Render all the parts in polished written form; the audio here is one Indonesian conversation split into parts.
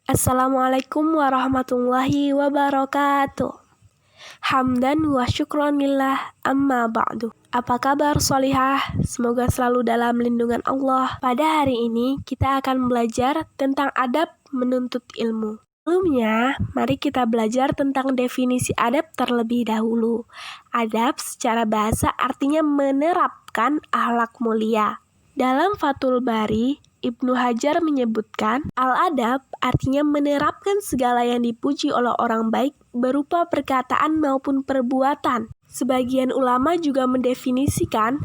Assalamualaikum warahmatullahi wabarakatuh. Hamdan wa syukronillah amma ba'du. Apa kabar solihah? Semoga selalu dalam lindungan Allah. Pada hari ini kita akan belajar tentang adab menuntut ilmu. Sebelumnya, mari kita belajar tentang definisi adab terlebih dahulu. Adab secara bahasa artinya menerapkan akhlak mulia. Dalam Fathul Bari, Ibnu Hajar menyebutkan, al-adab artinya menerapkan segala yang dipuji oleh orang baik berupa perkataan maupun perbuatan. Sebagian ulama juga mendefinisikan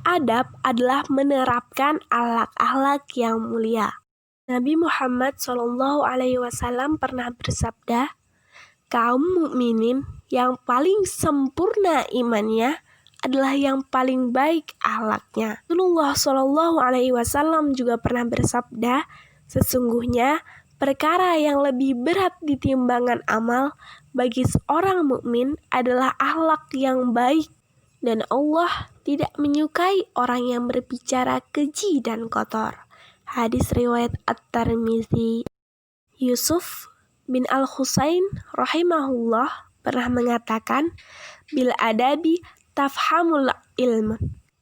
adab adalah menerapkan akhlak-akhlak yang mulia. Nabi Muhammad SAW pernah bersabda, kaum mukminin yang paling sempurna imannya adalah yang paling baik akhlaknya. Rasulullah SAW juga pernah bersabda, sesungguhnya perkara yang lebih berat di timbangan amal bagi seorang mukmin adalah akhlak yang baik, dan Allah tidak menyukai orang yang berbicara keji dan kotor. Hadis riwayat At-Tirmidzi. Yusuf bin Al-Husain rahimahullah pernah mengatakan, bil adabi tafhamul ilm.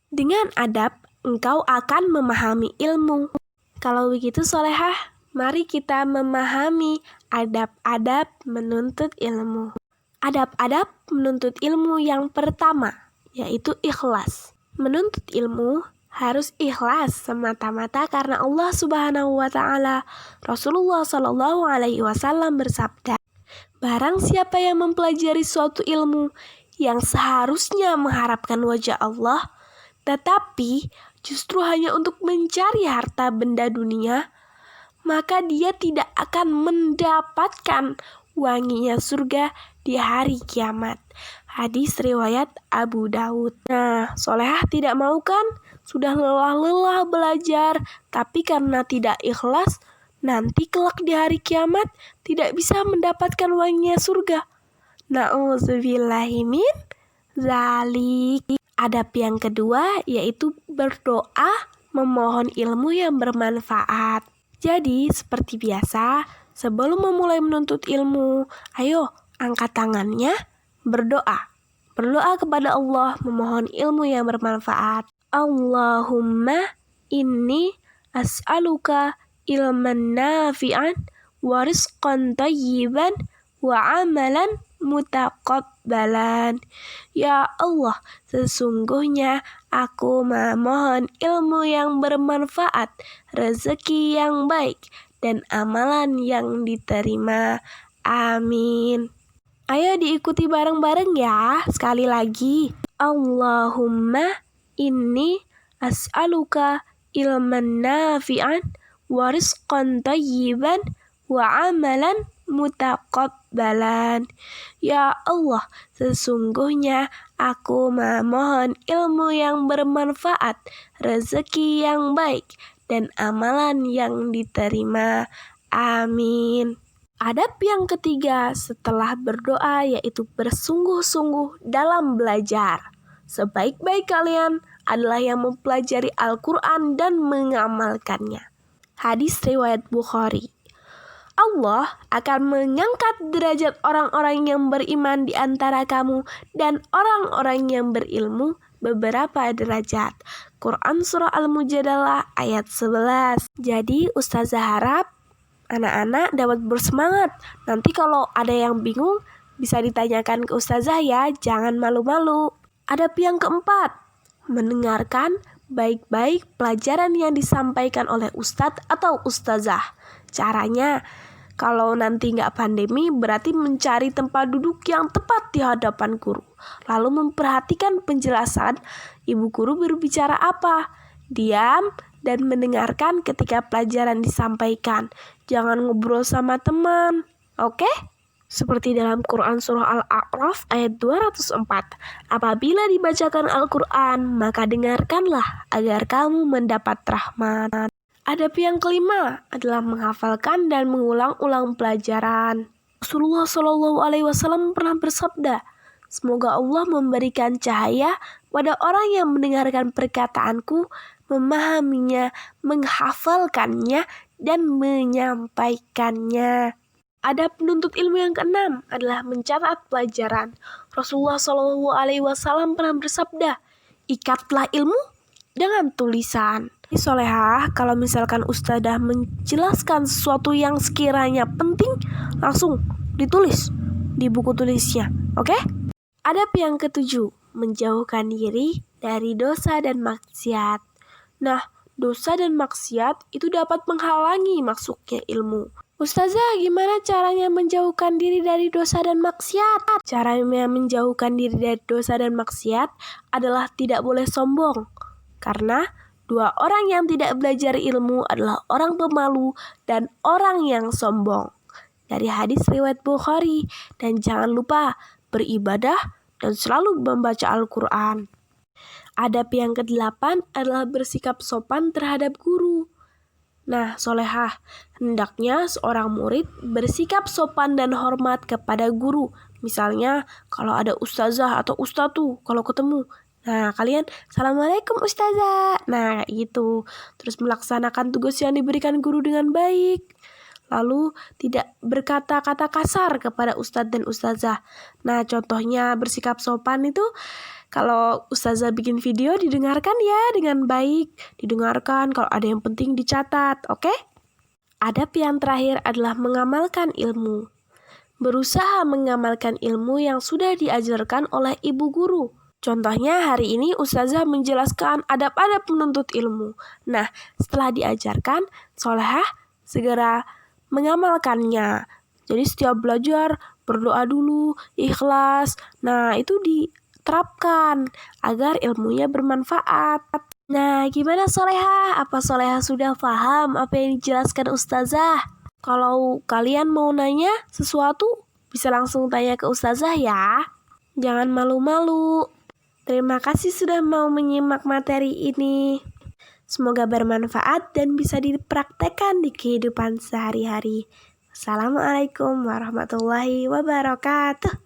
Dengan adab, engkau akan memahami ilmu. Kalau begitu solehah, mari kita memahami adab-adab menuntut ilmu. Adab-adab menuntut ilmu yang pertama, yaitu ikhlas. Menuntut ilmu harus ikhlas semata-mata karena Allah Subhanahu wa Ta'ala. Rasulullah SAW bersabda, barang siapa yang mempelajari suatu ilmu yang seharusnya mengharapkan wajah Allah, tetapi justru hanya untuk mencari harta benda dunia, maka dia tidak akan mendapatkan wanginya surga di hari kiamat. Hadis riwayat Abu Daud. Nah, solehah tidak mau kan? Sudah lelah-lelah belajar, tapi karena tidak ikhlas, nanti kelak di hari kiamat tidak bisa mendapatkan wanginya surga. Na'udzubillahi min zalik. Adab yang kedua yaitu berdoa memohon ilmu yang bermanfaat. Jadi seperti biasa, sebelum memulai menuntut ilmu, ayo angkat tangannya, berdoa. Berdoa kepada Allah memohon ilmu yang bermanfaat. Allahumma inni as'aluka ilman nafi'an wa rizqan tayyiban wa amalan mutaqabbalan. Ya Allah, sesungguhnya aku memohon ilmu yang bermanfaat, rezeki yang baik, dan amalan yang diterima. Amin. Ayo diikuti bareng-bareng ya. Sekali lagi. Allahumma inni as'aluka ilman nafi'an wa rizqan tayyiban wa amalan mutaqabbalan. Ya Allah, sesungguhnya aku memohon ilmu yang bermanfaat, rezeki yang baik, dan amalan yang diterima. Amin. Adab yang ketiga setelah berdoa yaitu bersungguh-sungguh dalam belajar. Sebaik-baik kalian adalah yang mempelajari Al-Quran dan mengamalkannya. Hadis riwayat Bukhari. Allah akan mengangkat derajat orang-orang yang beriman di antara kamu dan orang-orang yang berilmu beberapa derajat. Quran Surah Al-Mujadalah ayat 11. Jadi Ustazah harap anak-anak dapat bersemangat. Nanti kalau ada yang bingung bisa ditanyakan ke Ustazah ya, jangan malu-malu. Adab yang keempat, mendengarkan baik-baik pelajaran yang disampaikan oleh Ustadz atau Ustazah. Caranya, kalau nanti nggak pandemi, berarti mencari tempat duduk yang tepat di hadapan guru. Lalu memperhatikan penjelasan ibu guru berbicara apa. Diam dan mendengarkan ketika pelajaran disampaikan. Jangan ngobrol sama teman, oke? Seperti dalam Quran Surah Al-A'raf ayat 204. Apabila dibacakan Al-Quran, maka dengarkanlah agar kamu mendapat rahmat. Adab yang kelima adalah menghafalkan dan mengulang-ulang pelajaran. Rasulullah SAW pernah bersabda, semoga Allah memberikan cahaya pada orang yang mendengarkan perkataanku, memahaminya, menghafalkannya, dan menyampaikannya. Adab penuntut ilmu yang keenam adalah mencatat pelajaran. Rasulullah SAW pernah bersabda, ikatlah ilmu dengan tulisan. Solehah, kalau misalkan ustadzah menjelaskan sesuatu yang sekiranya penting, langsung ditulis di buku tulisnya, oke? Adab yang ketujuh, menjauhkan diri dari dosa dan maksiat. Nah, dosa dan maksiat itu dapat menghalangi masuknya ilmu. Ustazah, gimana caranya menjauhkan diri dari dosa dan maksiat? Caranya menjauhkan diri dari dosa dan maksiat adalah tidak boleh sombong. Karena dua orang yang tidak belajar ilmu adalah orang pemalu dan orang yang sombong. Dari hadis riwayat Bukhari. Dan jangan lupa beribadah dan selalu membaca Al-Quran. Adab yang ke-8 adalah bersikap sopan terhadap guru. Nah, solehah, hendaknya seorang murid bersikap sopan dan hormat kepada guru. Misalnya, kalau ada ustazah atau ustadz kalau ketemu, nah, kalian, Assalamualaikum ustazah. Nah, gitu. Terus melaksanakan tugas yang diberikan guru dengan baik. Lalu tidak berkata-kata kasar kepada ustadz dan ustazah. Nah, contohnya bersikap sopan itu kalau ustazah bikin video didengarkan ya dengan baik. Didengarkan, kalau ada yang penting dicatat, oke? Adab yang terakhir adalah mengamalkan ilmu. Berusaha mengamalkan ilmu yang sudah diajarkan oleh ibu guru. Contohnya hari ini ustazah menjelaskan adab-adab menuntut ilmu. Nah, setelah diajarkan, solehah segera mengamalkannya. Jadi setiap belajar berdoa dulu, ikhlas. Nah, itu diterapkan agar ilmunya bermanfaat. Nah, gimana solehah? Apa solehah sudah paham apa yang dijelaskan ustazah? Kalau kalian mau nanya sesuatu, bisa langsung tanya ke ustazah ya. Jangan malu-malu. Terima kasih sudah mau menyimak materi ini. Semoga bermanfaat dan bisa dipraktekkan di kehidupan sehari-hari. Assalamualaikum warahmatullahi wabarakatuh.